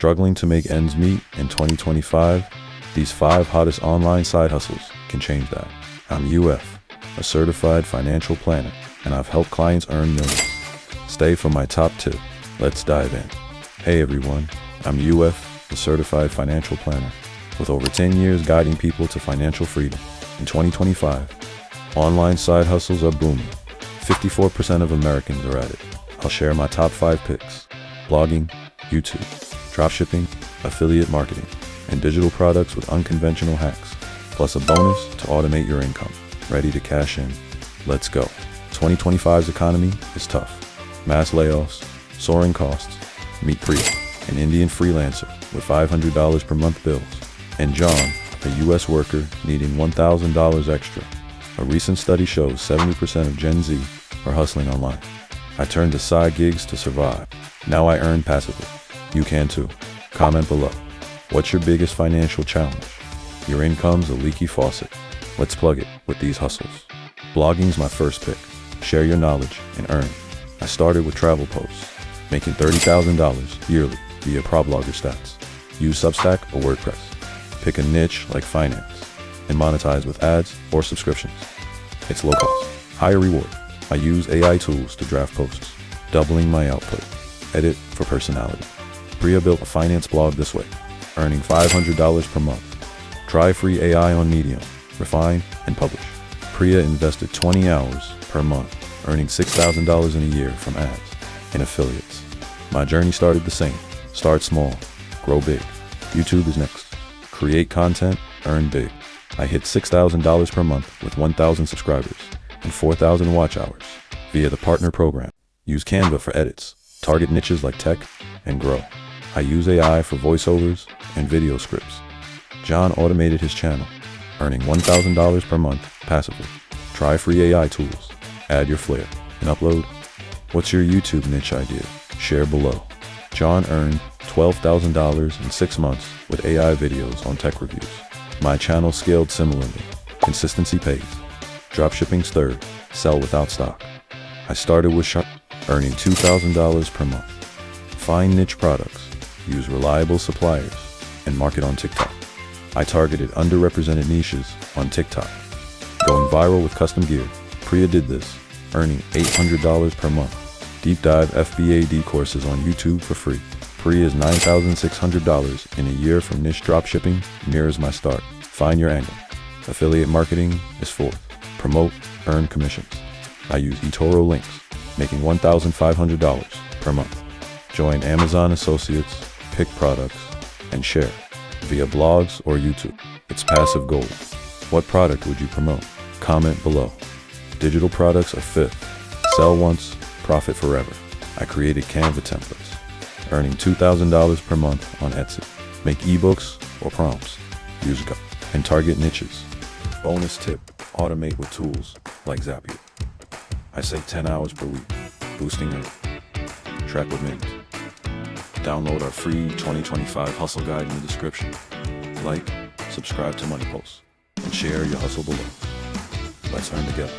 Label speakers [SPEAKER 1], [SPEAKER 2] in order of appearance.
[SPEAKER 1] Struggling to make ends meet in 2025? These 5 hottest online side hustles can change that. I'm UF, a certified financial planner, and I've helped clients earn millions. Stay for my top tip. Let's dive in. Hey everyone, I'm UF, a certified financial planner, with over 10 years guiding people to financial freedom. In 2025, online side hustles are booming. 54% of Americans are at it. I'll share my top 5 picks: blogging, YouTube, dropshipping, affiliate marketing, and digital products with unconventional hacks, plus a bonus to automate your income. Ready to cash in? Let's go. 2025's economy is tough. Mass layoffs, soaring costs. Meet Priya, an Indian freelancer with $500 per month bills, and John, a US worker needing $1,000 extra. A recent study shows 70% of Gen Z are hustling online. I turned to side gigs to survive. Now I earn passively. You can too. Comment below. What's your biggest financial challenge? Your income's a leaky faucet. Let's plug it with these hustles. Blogging's my first pick. Share your knowledge and earn. I started with travel posts, making $30,000 yearly via ProBlogger stats. Use Substack or WordPress. Pick a niche like finance and monetize with ads or subscriptions. It's low cost, higher reward. I use AI tools to draft posts, doubling my output. Edit for personality. Priya built a finance blog this way, earning $500 per month. Try free AI on Medium, refine, and publish. Priya invested 20 hours per month, earning $6,000 in a year from ads and affiliates. My journey started the same. Start small, grow big. YouTube is next. Create content, earn big. I hit $6,000 per month with 1,000 subscribers and 4,000 watch hours via the partner program. Use Canva for edits. Target niches like tech and grow. I use AI for voiceovers and video scripts. John automated his channel, earning $1,000 per month passively. Try free AI tools. Add your flair and upload. What's your YouTube niche idea? Share below. John earned $12,000 in 6 months with AI videos on tech reviews. My channel scaled similarly. Consistency pays. Dropshipping's third. Sell without stock. I started with Shop, earning $2,000 per month. Find niche products, use reliable suppliers, and market on TikTok. I targeted underrepresented niches on TikTok, going viral with custom gear. Priya did this, earning $800 per month. Deep dive FBAD courses on YouTube for free. Priya's $9,600 in a year from niche dropshipping mirrors my start. Find your angle. Affiliate marketing is fourth. Promote, earn commissions. I use eToro links, making $1,500 per month. Join Amazon Associates, pick products, and share via blogs or YouTube. It's passive gold. What product would you promote? Comment below. Digital products are fifth. Sell once, profit forever. I created Canva templates, earning $2,000 per month on Etsy. Make ebooks or prompts. Use Go and target niches. Bonus tip, automate with tools like Zapier. I say 10 hours per week, boosting your track with minutes. Download our free 2025 hustle guide in the description. Like, subscribe to Money Pulse, and share your hustle below. Let's earn together.